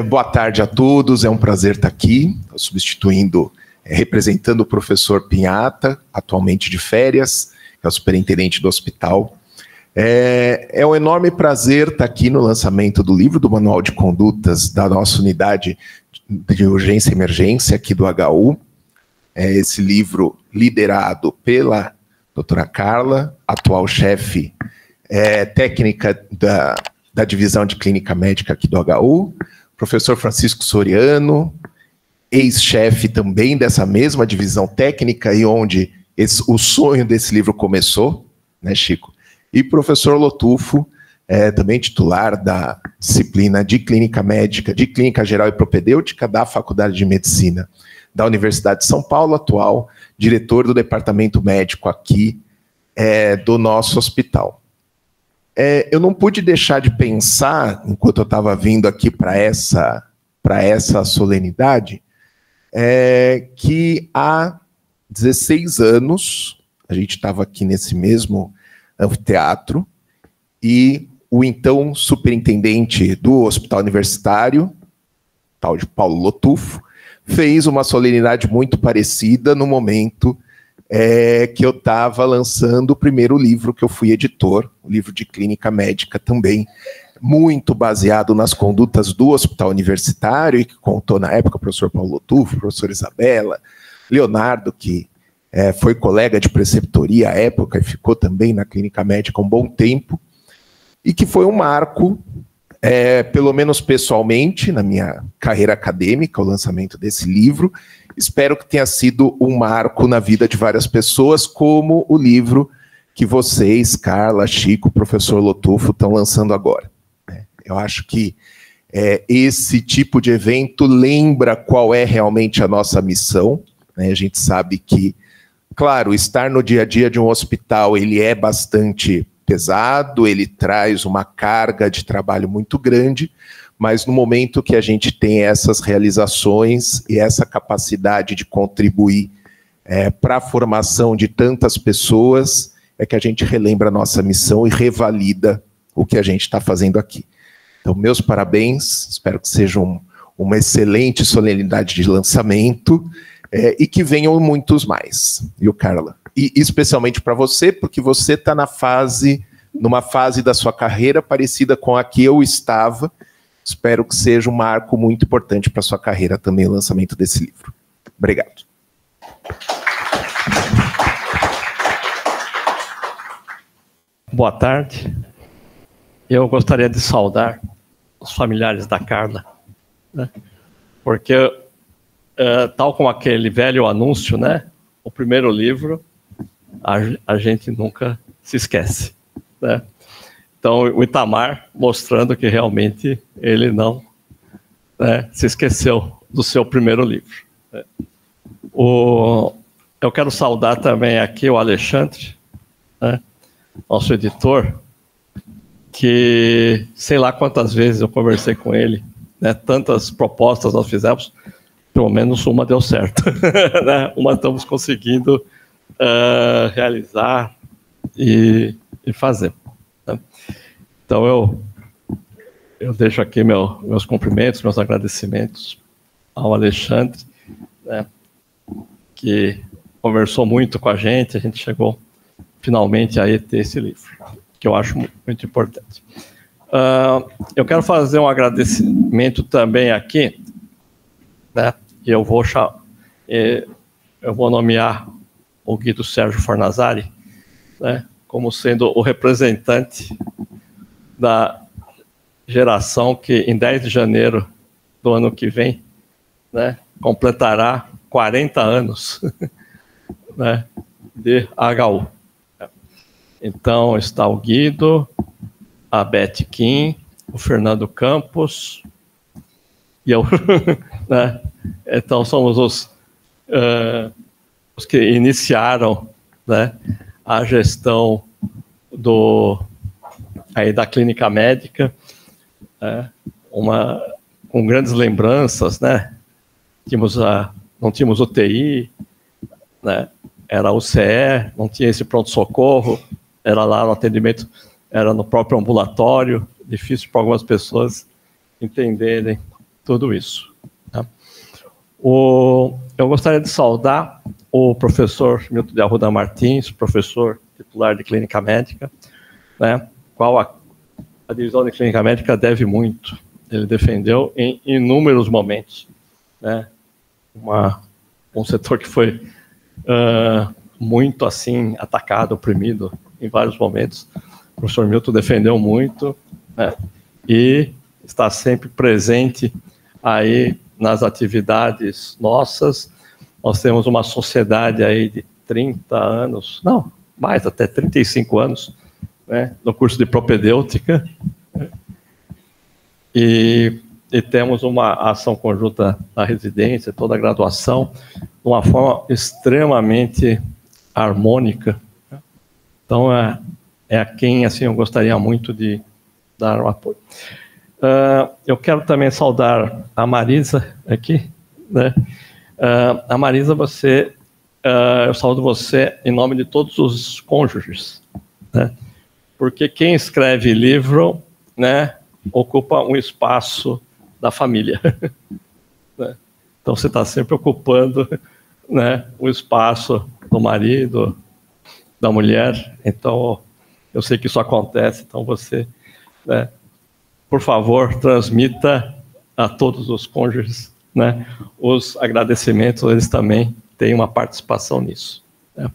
Boa tarde a todos, é um prazer estar aqui, representando o professor Pinhata, atualmente de férias, que é o superintendente do hospital. É um enorme prazer estar aqui no lançamento do livro do Manual de Condutas da nossa unidade de urgência e emergência aqui do HU. Esse livro liderado pela doutora Carla, atual chefe técnica da divisão de clínica médica aqui do HU, professor Francisco Soriano, ex-chefe também dessa mesma divisão técnica e onde o sonho desse livro começou, né, Chico? E professor Lotufo, também titular da disciplina de clínica médica, de clínica geral e propedêutica da Faculdade de Medicina da Universidade de São Paulo, atual diretor do departamento médico aqui do nosso hospital. Eu não pude deixar de pensar, enquanto eu estava vindo aqui para essa solenidade, que há 16 anos, a gente estava aqui nesse mesmo anfiteatro, e o então superintendente do hospital universitário, tal de Paulo Lotufo, fez uma solenidade muito parecida no momento que eu estava lançando o primeiro livro que eu fui editor, o livro de clínica médica também, muito baseado nas condutas do hospital universitário, e que contou na época o professor Paulo Lotufo, a professora Isabela, Leonardo, que foi colega de preceptoria à época e ficou também na clínica médica um bom tempo, e que foi um marco, pelo menos pessoalmente, na minha carreira acadêmica, o lançamento desse livro. Espero que tenha sido um marco na vida de várias pessoas, como o livro que vocês, Carla, Chico, professor Lotufo, estão lançando agora. Eu acho que esse tipo de evento lembra qual é realmente a nossa missão, né? A gente sabe que, claro, estar no dia a dia de um hospital, ele é bastante pesado, ele traz uma carga de trabalho muito grande, mas no momento que a gente tem essas realizações e essa capacidade de contribuir para a formação de tantas pessoas, é que a gente relembra a nossa missão e revalida o que a gente está fazendo aqui. Então, meus parabéns, espero que seja uma excelente solenidade de lançamento e que venham muitos mais, viu, Carla? E especialmente para você, porque você está numa fase da sua carreira parecida com a que eu estava. Espero que seja um marco muito importante para a sua carreira também, o lançamento desse livro. Obrigado. Boa tarde. Eu gostaria de saudar os familiares da Carla, né? Porque, tal como aquele velho anúncio, né? O primeiro livro, a gente nunca se esquece, né? Então, o Itamar mostrando que realmente ele não se esqueceu do seu primeiro livro, né? Eu quero saudar também aqui o Alexandre, né? Nosso editor, que sei lá quantas vezes eu conversei com ele, né? Tantas propostas nós fizemos, pelo menos uma deu certo, né? Uma estamos conseguindo realizar e fazer, né? Então eu deixo aqui meus cumprimentos, meus agradecimentos ao Alexandre, né? Que conversou muito com a gente chegou finalmente a ter esse livro, que eu acho muito importante. Eu quero fazer um agradecimento também aqui, né? E eu vou nomear o Guido Sérgio Fornazari, né, como sendo o representante da geração que em 10 de janeiro do ano que vem, né, completará 40 anos né, de HU. Então está o Guido, a Beth Kim, o Fernando Campos e eu, né? Então somos os que iniciaram, né, a gestão da clínica médica, né, com grandes lembranças, né? Não tínhamos UTI, né? Era UCE, não tinha esse pronto-socorro, era lá no atendimento, era no próprio ambulatório, difícil para algumas pessoas entenderem tudo isso. Né? Eu gostaria de saudar o professor Milton de Arruda Martins, professor titular de Clínica Médica, né, qual a divisão de Clínica Médica deve muito. Ele defendeu em inúmeros momentos, né, um setor que foi muito assim atacado, oprimido em vários momentos. O professor Milton defendeu muito, né, e está sempre presente aí nas atividades nossas. Nós temos uma sociedade aí de 30 anos, não, mais, até 35 anos, né, no curso de propedêutica, e temos uma ação conjunta na residência, toda a graduação, de uma forma extremamente harmônica. Então, é a quem assim, eu gostaria muito de dar um apoio. Eu quero também saudar a Marisa aqui, né? A Marisa, eu saúdo você em nome de todos os cônjuges, né? Porque quem escreve livro, né, ocupa um espaço da família. Né? Então você está sempre ocupando, né, o espaço do marido, da mulher. Então eu sei que isso acontece. Então você, né, por favor, transmita a todos os cônjuges, né, os agradecimentos. Eles também têm uma participação nisso. Né?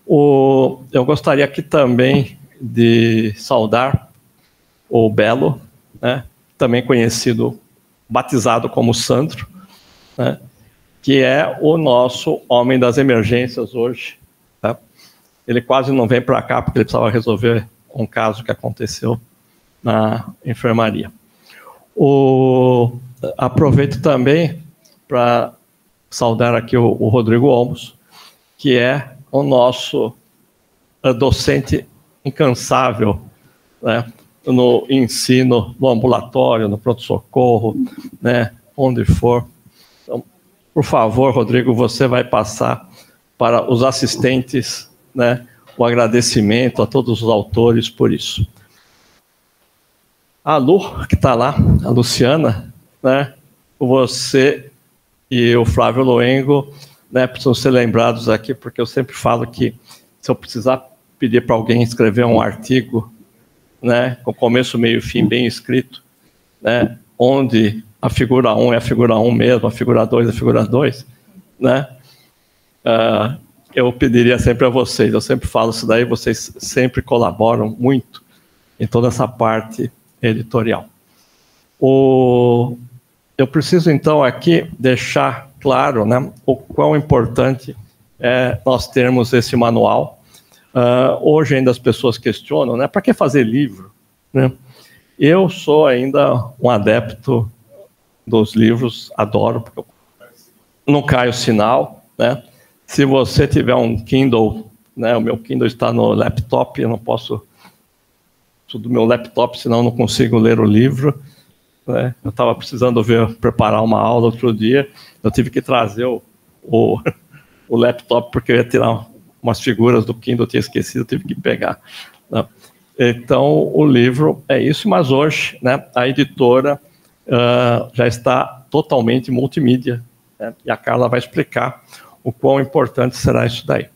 Eu gostaria aqui também de saudar o Belo, né, também conhecido, batizado como Sandro, né, que é o nosso homem das emergências hoje. Tá? Ele quase não vem para cá porque ele precisava resolver um caso que aconteceu na enfermaria. Aproveito também para saudar aqui o Rodrigo Olmos, que é o nosso docente incansável, né, no ensino, no ambulatório, no pronto-socorro, né, onde for. Então, por favor, Rodrigo, você vai passar para os assistentes, né, o agradecimento a todos os autores por isso. A Lu, que está lá, a Luciana, né, você e o Flávio Loengo, né, precisam ser lembrados aqui, porque eu sempre falo que se eu precisar pedir para alguém escrever um artigo, né, com começo, meio e fim bem escrito, né, onde a figura 1 é a figura 1 mesmo, a figura 2 é a figura 2, né, eu pediria sempre a vocês. Eu sempre falo isso daí, vocês sempre colaboram muito em toda essa parte editorial. Eu preciso, então, aqui deixar claro, né, o quão importante é nós termos esse manual. Hoje ainda as pessoas questionam, né, para que fazer livro? Né? Eu sou ainda um adepto dos livros, adoro, porque eu não cai o sinal, né? Se você tiver um Kindle, né, o meu Kindle está no laptop, eu não posso do meu laptop, senão eu não consigo ler o livro. Né? Eu estava precisando preparar uma aula outro dia, eu tive que trazer o laptop, porque eu ia tirar umas figuras do Kindle, eu tinha esquecido, eu tive que pegar. Né? Então, o livro é isso, mas hoje, né, a editora já está totalmente multimídia, né? E a Carla vai explicar o quão importante será isso daí.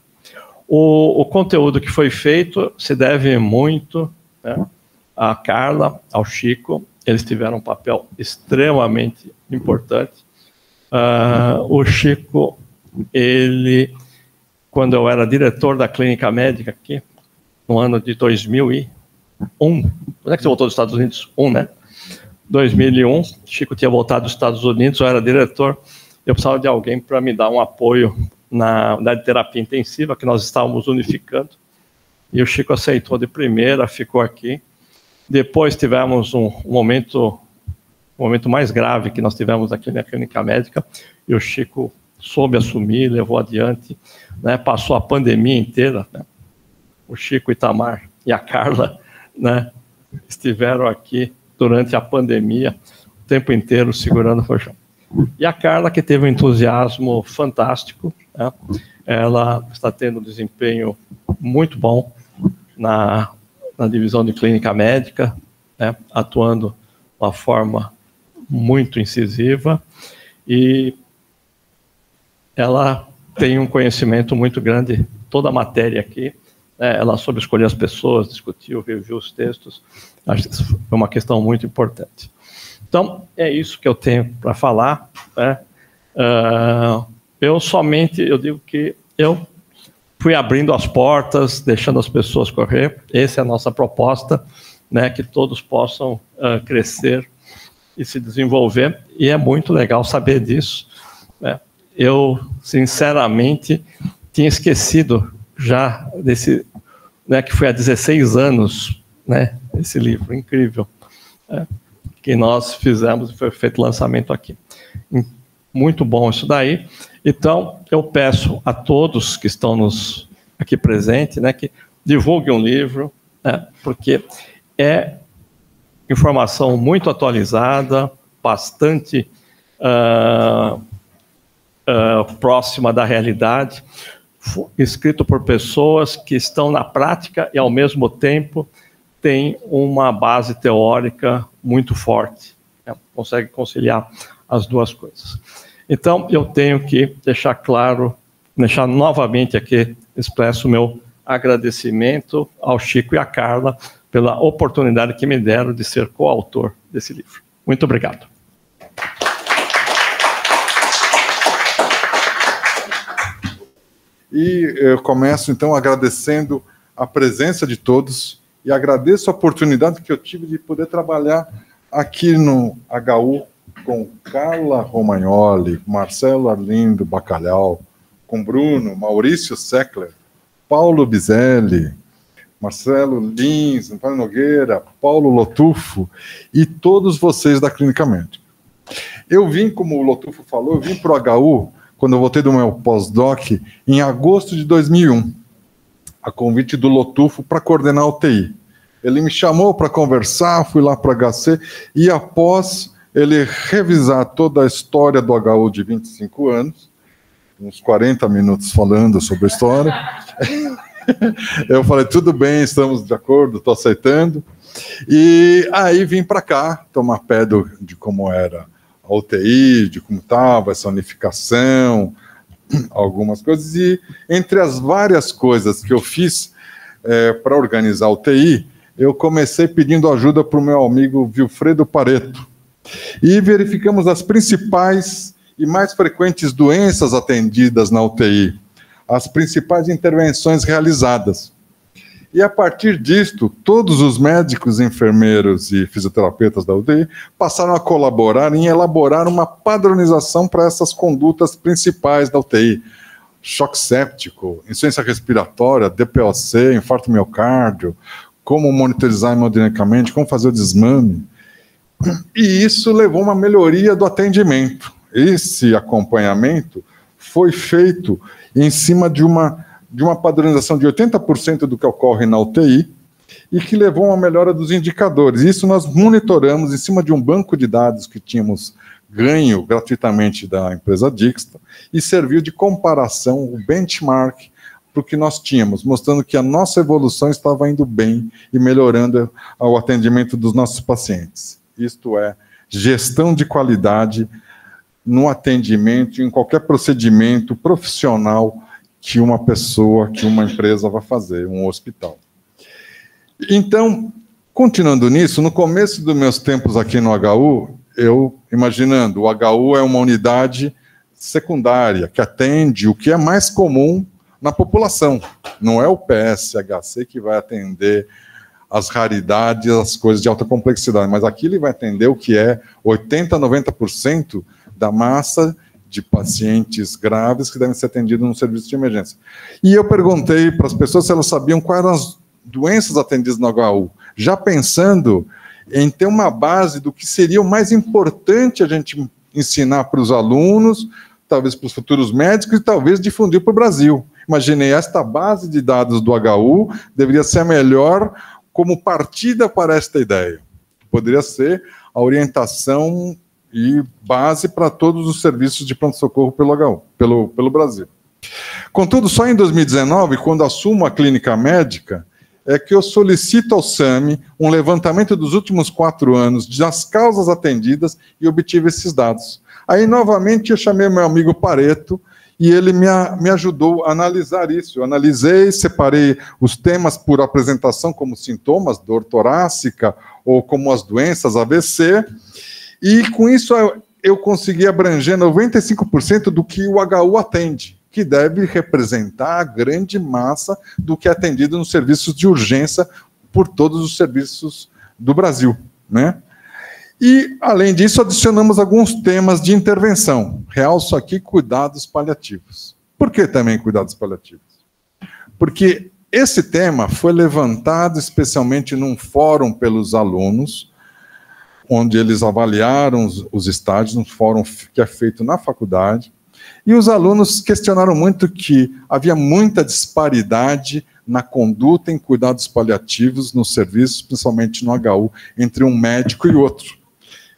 O conteúdo que foi feito se deve muito, né, à Carla, ao Chico. Eles tiveram um papel extremamente importante. O Chico, quando eu era diretor da Clínica Médica aqui, no ano de 2001, quando é que você voltou dos Estados Unidos? 2001, Chico tinha voltado dos Estados Unidos, eu era diretor, eu precisava de alguém para me dar um apoio na unidade de terapia intensiva, que nós estávamos unificando, e o Chico aceitou de primeira, ficou aqui. Depois tivemos um momento mais grave que nós tivemos aqui na Clínica Médica, e o Chico soube assumir, levou adiante, né, passou a pandemia inteira, né? O Chico, Itamar e a Carla, né, estiveram aqui durante a pandemia, o tempo inteiro segurando o colchão. E a Carla, que teve um entusiasmo fantástico, né? Ela está tendo um desempenho muito bom na divisão de clínica médica, né? Atuando de uma forma muito incisiva e ela tem um conhecimento muito grande, toda a matéria aqui, ela soube escolher as pessoas, discutiu, reviu os textos, acho que isso é uma questão muito importante. Então, é isso que eu tenho para falar, né? Eu digo que eu fui abrindo as portas, deixando as pessoas correr, essa é a nossa proposta, né, que todos possam crescer e se desenvolver, e é muito legal saber disso, né? Eu, sinceramente, tinha esquecido já desse, né, que foi há 16 anos, né, esse livro incrível, que nós fizemos e foi feito o lançamento aqui. Muito bom isso daí. Então, eu peço a todos que estão aqui presentes, né, que divulguem um livro, né, porque é informação muito atualizada, bastante próxima da realidade, escrito por pessoas que estão na prática e, ao mesmo tempo, têm uma base teórica muito forte, né? Consegue conciliar as duas coisas. Então, eu tenho que deixar claro, deixar novamente aqui expresso o meu agradecimento ao Chico e à Carla pela oportunidade que me deram de ser coautor desse livro. Muito obrigado. E eu começo, então, agradecendo a presença de todos e agradeço a oportunidade que eu tive de poder trabalhar aqui no HU com Carla Romagnoli, Marcelo Arlindo Bacalhau, com Bruno, Maurício Seckler, Paulo Bizelli, Marcelo Lins, Antônio Nogueira, Paulo Lotufo e todos vocês da Clínica Médica. Eu vim, como o Lotufo falou, eu vim para o HU quando eu voltei do meu pós-doc em agosto de 2001, a convite do Lotufo para coordenar a UTI. Ele me chamou para conversar, fui lá para o HC e após ele revisar toda a história do HU de 25 anos, uns 40 minutos falando sobre a história, eu falei, tudo bem, estamos de acordo, estou aceitando. E aí vim para cá tomar pé de como era a UTI, de como estava essa unificação, algumas coisas. E entre as várias coisas que eu fiz para organizar a UTI, eu comecei pedindo ajuda para o meu amigo Vilfredo Pareto. E verificamos as principais e mais frequentes doenças atendidas na UTI, as principais intervenções realizadas. E a partir disto, todos os médicos, enfermeiros e fisioterapeutas da UTI passaram a colaborar em elaborar uma padronização para essas condutas principais da UTI. Choque séptico, insuficiência respiratória, DPOC, infarto miocárdio, como monitorizar hemodinamicamente, como fazer o desmame. E isso levou a uma melhoria do atendimento. Esse acompanhamento foi feito em cima de uma padronização de 80% do que ocorre na UTI e que levou a uma melhora dos indicadores. Isso nós monitoramos em cima de um banco de dados que tínhamos ganho gratuitamente da empresa Dixta e serviu de comparação, o benchmark, para o que nós tínhamos, mostrando que a nossa evolução estava indo bem e melhorando o atendimento dos nossos pacientes. Isto é, gestão de qualidade no atendimento, em qualquer procedimento profissional que uma pessoa, que uma empresa vai fazer, um hospital. Então, continuando nisso, no começo dos meus tempos aqui no HU, eu imaginando, o HU é uma unidade secundária, que atende o que é mais comum na população. Não é o PSHC que vai atender as raridades, as coisas de alta complexidade, mas aqui ele vai atender o que é 80%, 90% da massa de pacientes graves que devem ser atendidos no serviço de emergência. E eu perguntei para as pessoas se elas sabiam quais eram as doenças atendidas no HU, já pensando em ter uma base do que seria o mais importante a gente ensinar para os alunos, talvez para os futuros médicos e talvez difundir para o Brasil. Imaginei, esta base de dados do HU deveria ser a melhor como partida para esta ideia. Poderia ser a orientação e base para todos os serviços de pronto-socorro pelo HU, pelo Brasil. Contudo, só em 2019, quando assumo a clínica médica, é que eu solicito ao SAMI um levantamento dos últimos 4 anos das causas atendidas e obtive esses dados. Aí, novamente, eu chamei meu amigo Pareto e ele me ajudou a analisar isso. Eu analisei, separei os temas por apresentação, como sintomas, dor torácica, ou como as doenças AVC, e com isso eu consegui abranger 95% do que o HU atende, que deve representar a grande massa do que é atendido nos serviços de urgência por todos os serviços do Brasil, né? E, além disso, adicionamos alguns temas de intervenção. Realço aqui cuidados paliativos. Por que também cuidados paliativos? Porque esse tema foi levantado especialmente num fórum pelos alunos, onde eles avaliaram os estágios, um fórum que é feito na faculdade, e os alunos questionaram muito que havia muita disparidade na conduta em cuidados paliativos nos serviços, principalmente no HU, entre um médico e outro.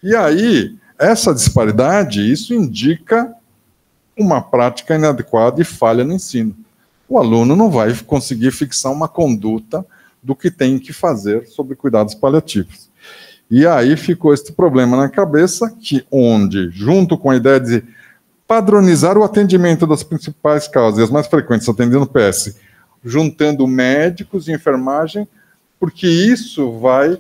E aí, essa disparidade, isso indica uma prática inadequada e falha no ensino. O aluno não vai conseguir fixar uma conduta do que tem que fazer sobre cuidados paliativos. E aí ficou esse problema na cabeça, que onde, junto com a ideia de padronizar o atendimento das principais causas, e as mais frequentes, atendendo PS, juntando médicos e enfermagem, porque isso vai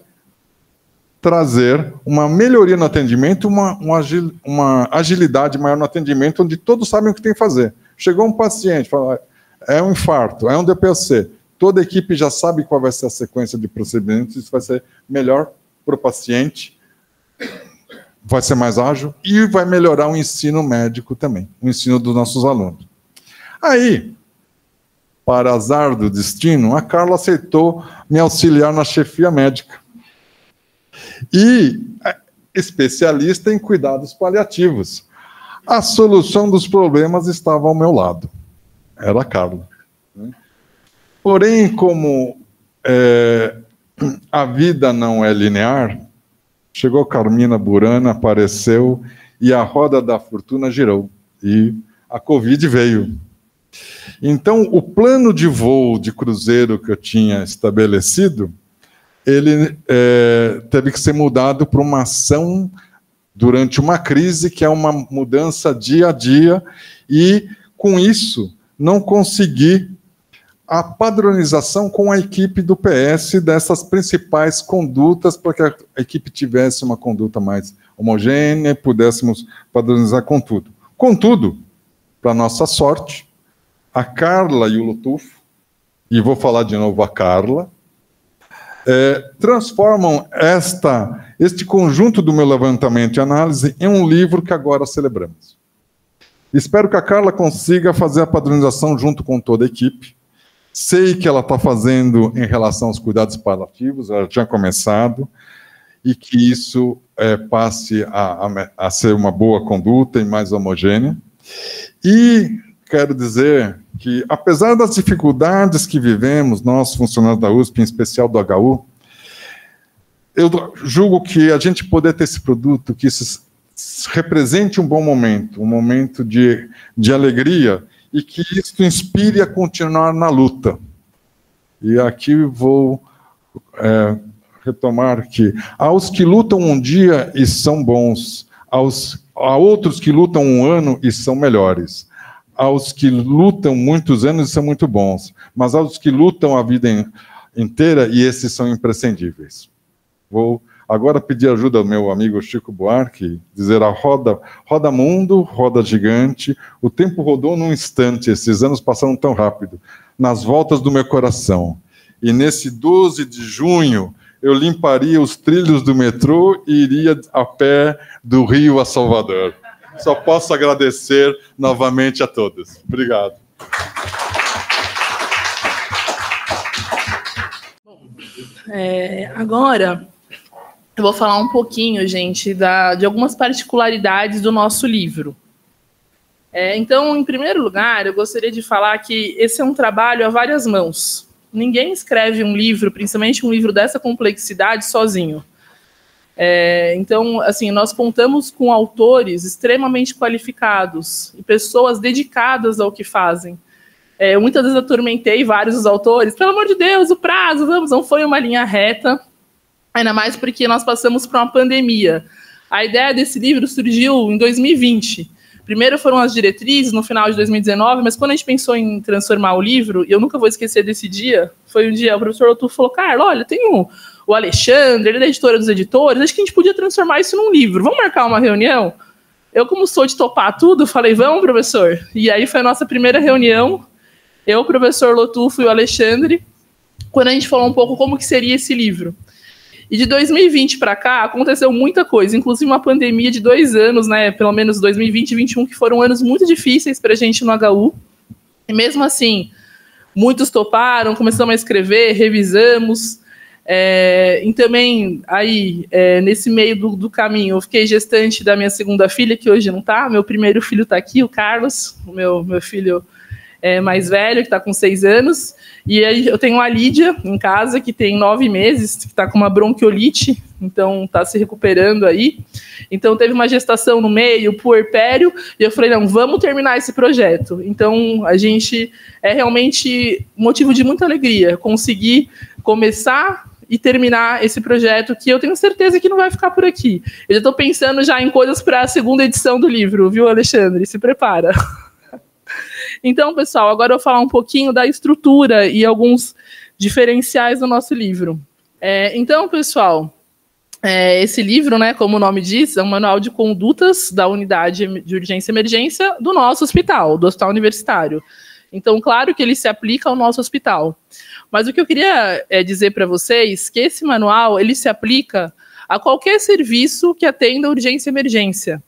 trazer uma melhoria no atendimento, uma agilidade maior no atendimento, onde todos sabem o que tem que fazer. Chegou um paciente, fala, é um infarto, é um DPOC, toda a equipe já sabe qual vai ser a sequência de procedimentos, isso vai ser melhor para o paciente, vai ser mais ágil e vai melhorar o ensino médico também, o ensino dos nossos alunos. Aí, para azar do destino, a Carla aceitou me auxiliar na chefia médica. E especialista em cuidados paliativos. A solução dos problemas estava ao meu lado. Era a Carla. Porém, como a vida não é linear, chegou Carmina Burana, apareceu, e a roda da fortuna girou. E a Covid veio. Então, o plano de voo de cruzeiro que eu tinha estabelecido, ele teve que ser mudado para uma ação durante uma crise, que é uma mudança dia a dia, e, com isso, não consegui a padronização com a equipe do PS dessas principais condutas, para que a equipe tivesse uma conduta mais homogênea e pudéssemos padronizar com tudo. Contudo, para nossa sorte, a Carla e o Lutufo, e vou falar de novo a Carla, transformam este conjunto do meu levantamento e análise em um livro que agora celebramos. Espero que a Carla consiga fazer a padronização junto com toda a equipe. Sei que ela está fazendo em relação aos cuidados paliativos, ela tinha começado, e que isso passe a ser uma boa conduta e mais homogênea. E quero dizer que, apesar das dificuldades que vivemos, nós, funcionários da USP, em especial do HU, eu julgo que a gente poder ter esse produto, que isso represente um bom momento, um momento de alegria, e que isso inspire a continuar na luta. E aqui vou retomar que aos que lutam um dia e são bons, a outros que lutam um ano e são melhores, aos que lutam muitos anos e são muito bons, mas aos que lutam a vida inteira, e esses são imprescindíveis. Vou agora pedir ajuda ao meu amigo Chico Buarque, dizer a roda mundo, roda gigante, o tempo rodou num instante, esses anos passaram tão rápido, nas voltas do meu coração. E nesse 12 de junho, eu limparia os trilhos do metrô e iria a pé do Rio a Salvador. Só posso agradecer novamente a todos. Obrigado. Agora, eu vou falar um pouquinho, gente, de algumas particularidades do nosso livro. Então, em primeiro lugar, eu gostaria de falar que esse é um trabalho a várias mãos. Ninguém escreve um livro, principalmente um livro dessa complexidade, sozinho. Então, assim, nós contamos com autores extremamente qualificados e pessoas dedicadas ao que fazem. Muitas vezes atormentei vários dos autores. Pelo amor de Deus, o prazo, não foi uma linha reta. Ainda mais porque nós passamos por uma pandemia. A ideia desse livro surgiu em 2020. Primeiro foram as diretrizes, no final de 2019, mas quando a gente pensou em transformar o livro, e eu nunca vou esquecer desse dia, foi um dia, o professor Lotufo falou, Carla, olha, tem o Alexandre, ele é da editora dos editores, acho que a gente podia transformar isso num livro, vamos marcar uma reunião? Eu, como sou de topar tudo, falei, vamos, professor. E aí foi a nossa primeira reunião, eu, o professor Lotufo e o Alexandre, quando a gente falou um pouco como que seria esse livro. E de 2020 para cá, aconteceu muita coisa, inclusive uma pandemia de 2 anos, né, pelo menos 2020 e 2021, que foram anos muito difíceis para a gente no HU. E mesmo assim, muitos toparam, começamos a escrever, revisamos. E também, aí, nesse meio do caminho, eu fiquei gestante da minha segunda filha, que hoje não está. Meu primeiro filho está aqui, o Carlos, o meu filho mais velho, que está com 6 anos. E aí eu tenho a Lídia em casa, que tem 9 meses, que está com uma bronquiolite, então está se recuperando aí. Então teve uma gestação no meio, puerpério, e eu falei, não, vamos terminar esse projeto. Então a gente realmente motivo de muita alegria, conseguir começar e terminar esse projeto, que eu tenho certeza que não vai ficar por aqui. Eu já estou pensando já em coisas para a segunda edição do livro, viu, Alexandre? Se prepara. Então, pessoal, agora eu vou falar um pouquinho da estrutura e alguns diferenciais do nosso livro. Então, pessoal, esse livro, né, como o nome diz, é um manual de condutas da unidade de urgência e emergência do nosso hospital, do Hospital Universitário. Então, claro que ele se aplica ao nosso hospital. Mas o que eu queria dizer para vocês é que esse manual ele se aplica a qualquer serviço que atenda urgência e emergência.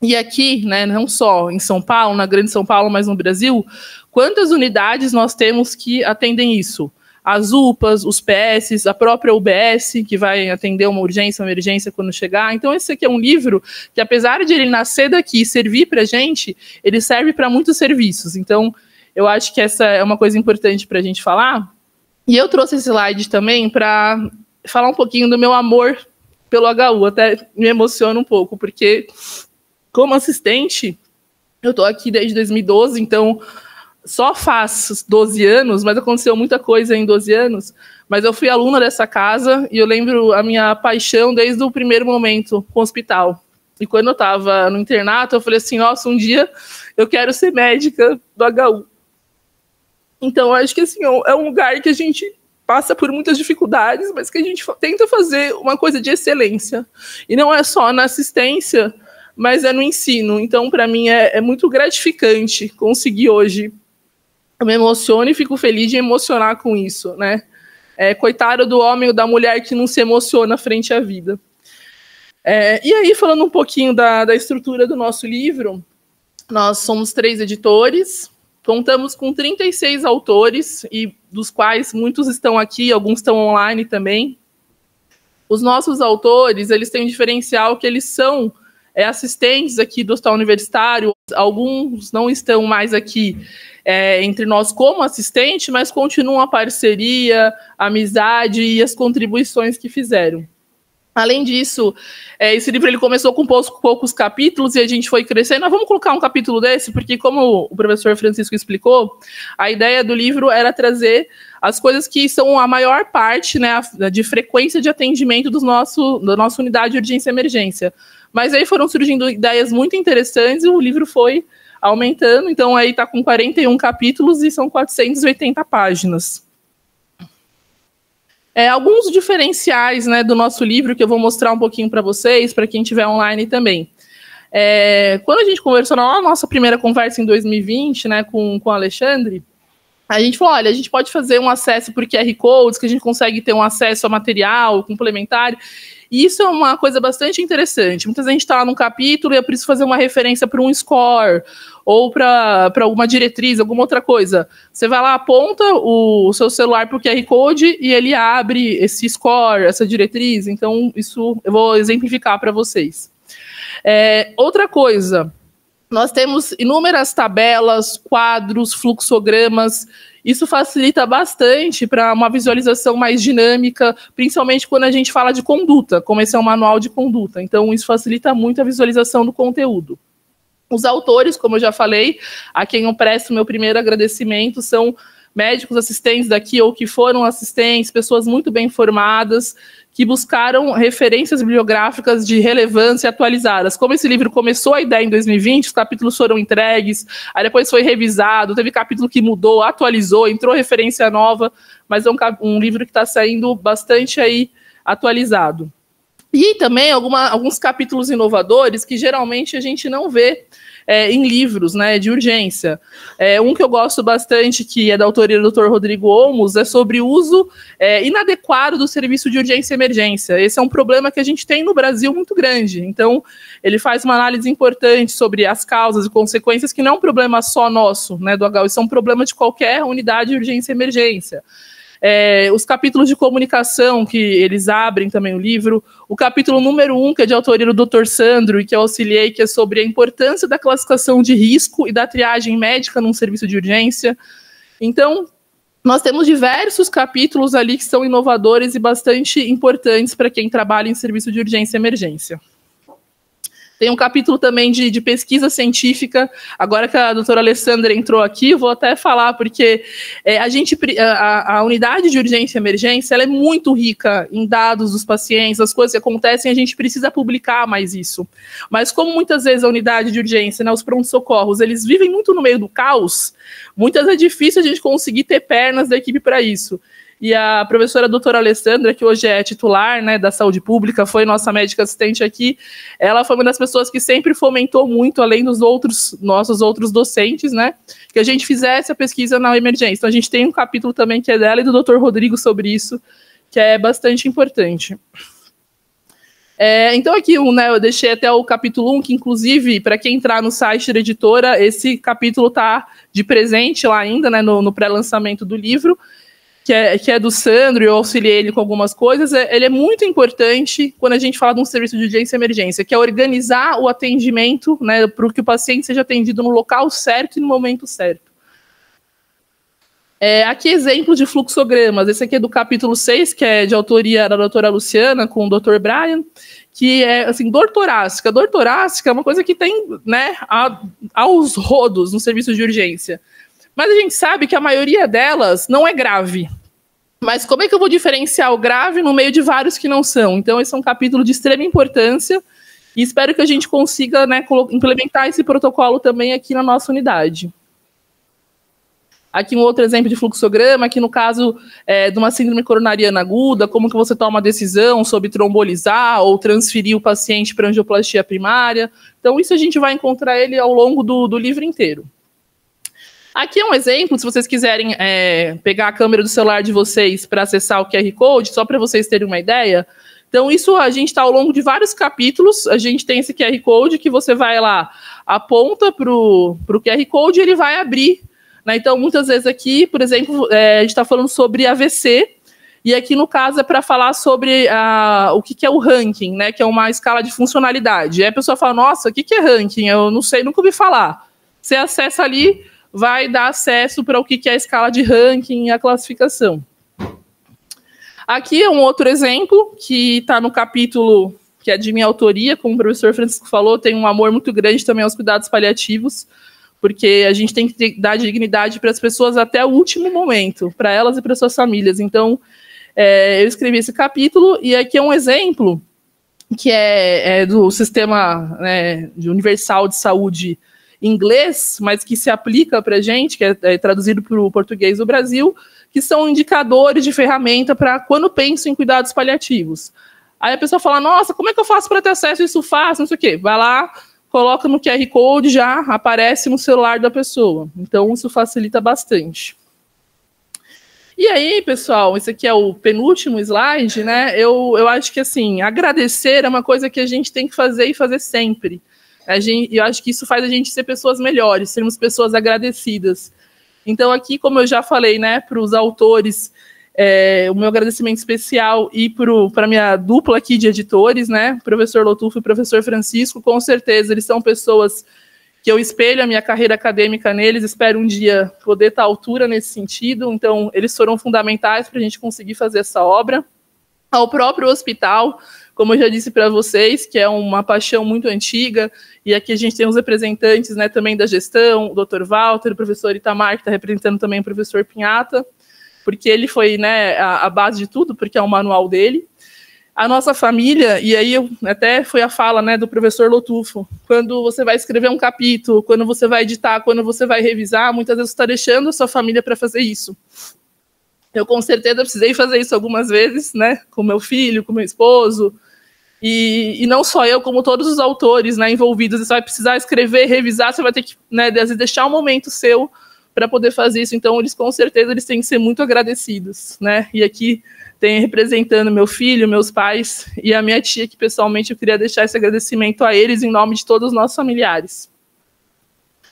E aqui, né, não só em São Paulo, na Grande São Paulo, mas no Brasil, quantas unidades nós temos que atendem isso? As UPAs, os PS, a própria UBS, que vai atender uma urgência, uma emergência quando chegar. Então, esse aqui é um livro que, apesar de ele nascer daqui e servir para a gente, ele serve para muitos serviços. Então, eu acho que essa é uma coisa importante para a gente falar. E eu trouxe esse slide também para falar um pouquinho do meu amor pelo HU. Até me emociona um pouco, porque como assistente, eu estou aqui desde 2012, então só faz 12 anos, mas aconteceu muita coisa em 12 anos, mas eu fui aluna dessa casa e eu lembro a minha paixão desde o primeiro momento com o hospital. E quando eu estava no internato, eu falei assim, nossa, um dia eu quero ser médica do HU. Então, eu acho que assim, é um lugar que a gente passa por muitas dificuldades, mas que a gente tenta fazer uma coisa de excelência. E não é só na assistência, mas é no ensino. Então, para mim, é muito gratificante conseguir hoje. Eu me emociono e fico feliz de emocionar com isso, né? Coitado do homem ou da mulher que não se emociona frente à vida. E aí, falando um pouquinho da estrutura do nosso livro, nós somos 3 editores, contamos com 36 autores, e dos quais muitos estão aqui, alguns estão online também. Os nossos autores, eles têm um diferencial que eles são assistentes aqui do Hospital Universitário, alguns não estão mais aqui entre nós como assistente, mas continuam a parceria, a amizade e as contribuições que fizeram. Além disso, esse livro ele começou com poucos capítulos e a gente foi crescendo. Nós vamos colocar um capítulo desse, porque como o professor Francisco explicou, a ideia do livro era trazer as coisas que são a maior parte, né, de frequência de atendimento da nossa unidade de urgência e emergência. Mas aí foram surgindo ideias muito interessantes e o livro foi aumentando. Então aí está com 41 capítulos e são 480 páginas. Alguns diferenciais, né, do nosso livro que eu vou mostrar um pouquinho para vocês, para quem estiver online também. Quando a gente conversou na nossa primeira conversa em 2020, né, com o Alexandre, a gente falou, olha, a gente pode fazer um acesso por QR Codes, que a gente consegue ter um acesso a material complementar, e isso é uma coisa bastante interessante. Muitas vezes a gente está lá num capítulo e eu preciso fazer uma referência para um score, ou para alguma diretriz, alguma outra coisa. Você vai lá, aponta o seu celular para o QR Code e ele abre esse score, essa diretriz. Então, isso eu vou exemplificar para vocês. Outra coisa, nós temos inúmeras tabelas, quadros, fluxogramas. Isso facilita bastante para uma visualização mais dinâmica, principalmente quando a gente fala de conduta, como esse é um manual de conduta. Então, isso facilita muito a visualização do conteúdo. Os autores, como eu já falei, a quem eu presto meu primeiro agradecimento, são médicos assistentes daqui ou que foram assistentes, pessoas muito bem formadas, que buscaram referências bibliográficas de relevância atualizadas. Como esse livro começou a ideia em 2020, os capítulos foram entregues, aí depois foi revisado, teve capítulo que mudou, atualizou, entrou referência nova, mas é um livro que está saindo bastante aí atualizado. E também alguns capítulos inovadores que geralmente a gente não vê em livros, né, de urgência. Um que eu gosto bastante, que é da autoria do Dr. Rodrigo Olmos, é sobre o uso inadequado do serviço de urgência e emergência. Esse é um problema que a gente tem no Brasil muito grande. Então, ele faz uma análise importante sobre as causas e consequências, que não é um problema só nosso, né, do HU, isso é um problema de qualquer unidade de urgência e emergência. Os capítulos de comunicação, que eles abrem também o livro, o capítulo número 1, que é de autoria do Dr. Sandro, e que eu auxiliei, que é sobre a importância da classificação de risco e da triagem médica num serviço de urgência. Então, nós temos diversos capítulos ali que são inovadores e bastante importantes para quem trabalha em serviço de urgência e emergência. Tem um capítulo também de pesquisa científica. Agora que a doutora Alessandra entrou aqui, vou até falar, porque a unidade de urgência e emergência ela é muito rica em dados dos pacientes, as coisas que acontecem, a gente precisa publicar mais isso. Mas como muitas vezes a unidade de urgência, né, os pronto-socorros, eles vivem muito no meio do caos, muitas vezes é difícil a gente conseguir ter pernas da equipe para isso. E a professora doutora Alessandra, que hoje é titular, né, da saúde pública, foi nossa médica assistente aqui, ela foi uma das pessoas que sempre fomentou muito, além dos nossos outros docentes, né, que a gente fizesse a pesquisa na emergência. Então a gente tem um capítulo também que é dela e do doutor Rodrigo sobre isso, que é bastante importante. Então aqui, né, eu deixei até o capítulo 1, que inclusive, para quem entrar no site da editora, esse capítulo está de presente lá ainda, né, no pré-lançamento do livro, que é do Sandro, eu auxiliei ele com algumas coisas. Ele é muito importante quando a gente fala de um serviço de urgência e emergência, que é organizar o atendimento, né, para que o paciente seja atendido no local certo e no momento certo. Aqui exemplo de fluxogramas. Esse aqui é do capítulo 6, que é de autoria da doutora Luciana, com o doutor Brian, que é, assim, dor torácica. Dor torácica é uma coisa que tem, né, aos rodos no serviço de urgência. Mas a gente sabe que a maioria delas não é grave. Mas como é que eu vou diferenciar o grave no meio de vários que não são? Então, esse é um capítulo de extrema importância e espero que a gente consiga, né, implementar esse protocolo também aqui na nossa unidade. Aqui um outro exemplo de fluxograma, aqui no caso de uma síndrome coronariana aguda, como que você toma a decisão sobre trombolizar ou transferir o paciente para angioplastia primária. Então, isso a gente vai encontrar ele ao longo do livro inteiro. Aqui é um exemplo, se vocês quiserem pegar a câmera do celular de vocês para acessar o QR Code, só para vocês terem uma ideia. Então, isso a gente está ao longo de vários capítulos, a gente tem esse QR Code que você vai lá, aponta para o QR Code e ele vai abrir. Né? Então, muitas vezes aqui, por exemplo, a gente está falando sobre AVC, e aqui no caso é para falar sobre o que é o ranking, né? Que é uma escala de funcionalidade. E aí a pessoa fala, nossa, o que é ranking? Eu não sei, nunca ouvi falar. Você acessa ali, vai dar acesso para o que é a escala de ranking e a classificação. Aqui é um outro exemplo, que está no capítulo que é de minha autoria, como o professor Francisco falou, tem um amor muito grande também aos cuidados paliativos, porque a gente tem que dar dignidade para as pessoas até o último momento, para elas e para suas famílias. Então, eu escrevi esse capítulo, e aqui é um exemplo que é do sistema, né, de universal de saúde inglês, mas que se aplica para a gente, que é traduzido para o português do Brasil, que são indicadores de ferramenta para quando penso em cuidados paliativos. Aí a pessoa fala, nossa, como é que eu faço para ter acesso a isso fácil? Não sei o quê. Vai lá, coloca no QR Code, já aparece no celular da pessoa. Então, isso facilita bastante. E aí, pessoal, esse aqui é o penúltimo slide, né? Eu acho que, assim, agradecer é uma coisa que a gente tem que fazer e fazer sempre. Eu acho que isso faz a gente ser pessoas melhores, sermos pessoas agradecidas. Então, aqui, como eu já falei, né, para os autores, o meu agradecimento especial e para a minha dupla aqui de editores, né, professor Lotufo e professor Francisco, com certeza, eles são pessoas que eu espelho a minha carreira acadêmica neles, espero um dia poder estar à altura nesse sentido, então, eles foram fundamentais para a gente conseguir fazer essa obra. ao próprio hospital, como eu já disse para vocês, que é uma paixão muito antiga, e aqui a gente tem os representantes, né, também da gestão, o Dr. Walter, o professor Itamar, que está representando também o professor Pinhata, porque ele foi, né, a base de tudo, porque é o manual dele. A nossa família, e aí até foi a fala, né, do professor Lotufo, quando você vai escrever um capítulo, quando você vai editar, quando você vai revisar, muitas vezes você está deixando a sua família para fazer isso. Eu, com certeza, precisei fazer isso algumas vezes, né, com meu filho, com meu esposo, e não só eu, como todos os autores, né, envolvidos. Você vai precisar escrever, revisar, você vai ter que, né, às vezes deixar um momento seu para poder fazer isso. Então, eles, com certeza, eles têm que ser muito agradecidos, né, e aqui tem representando meu filho, meus pais e a minha tia, que pessoalmente eu queria deixar esse agradecimento a eles em nome de todos os nossos familiares.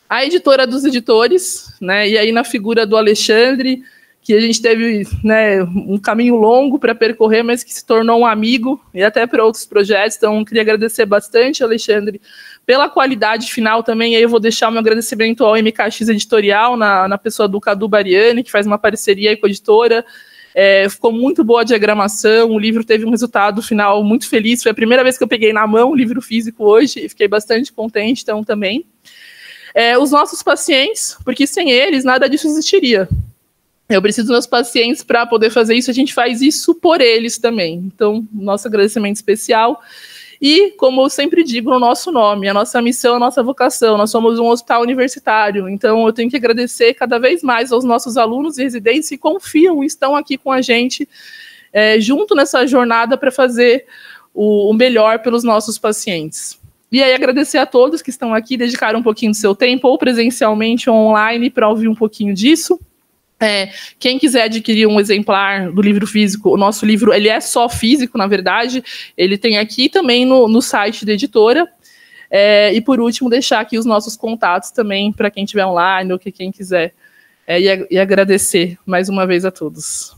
A editora dos editores, né, e aí na figura do Alexandre, que a gente teve, né, um caminho longo para percorrer, mas que se tornou um amigo, e até para outros projetos. Então, queria agradecer bastante, Alexandre, pela qualidade final também. Aí eu vou deixar o meu agradecimento ao MKX Editorial, na pessoa do Cadu Bariani, que faz uma parceria aí com a editora. Ficou muito boa a diagramação, o livro teve um resultado final muito feliz. Foi a primeira vez que eu peguei na mão o livro físico hoje, e fiquei bastante contente, então, também. Os nossos pacientes, porque sem eles nada disso existiria. Eu preciso dos meus pacientes para poder fazer isso, a gente faz isso por eles também. Então, nosso agradecimento especial. E, como eu sempre digo no nosso nome, a nossa missão, a nossa vocação, nós somos um hospital universitário, então eu tenho que agradecer cada vez mais aos nossos alunos e residentes que confiam e estão aqui com a gente, junto nessa jornada para fazer o melhor pelos nossos pacientes. E aí agradecer a todos que estão aqui, dedicaram um pouquinho do seu tempo, ou presencialmente ou online, para ouvir um pouquinho disso. Quem quiser adquirir um exemplar do livro físico, o nosso livro ele é só físico, na verdade, ele tem aqui também no site da editora, e por último deixar aqui os nossos contatos também para quem estiver online ou que quem quiser, e agradecer mais uma vez a todos.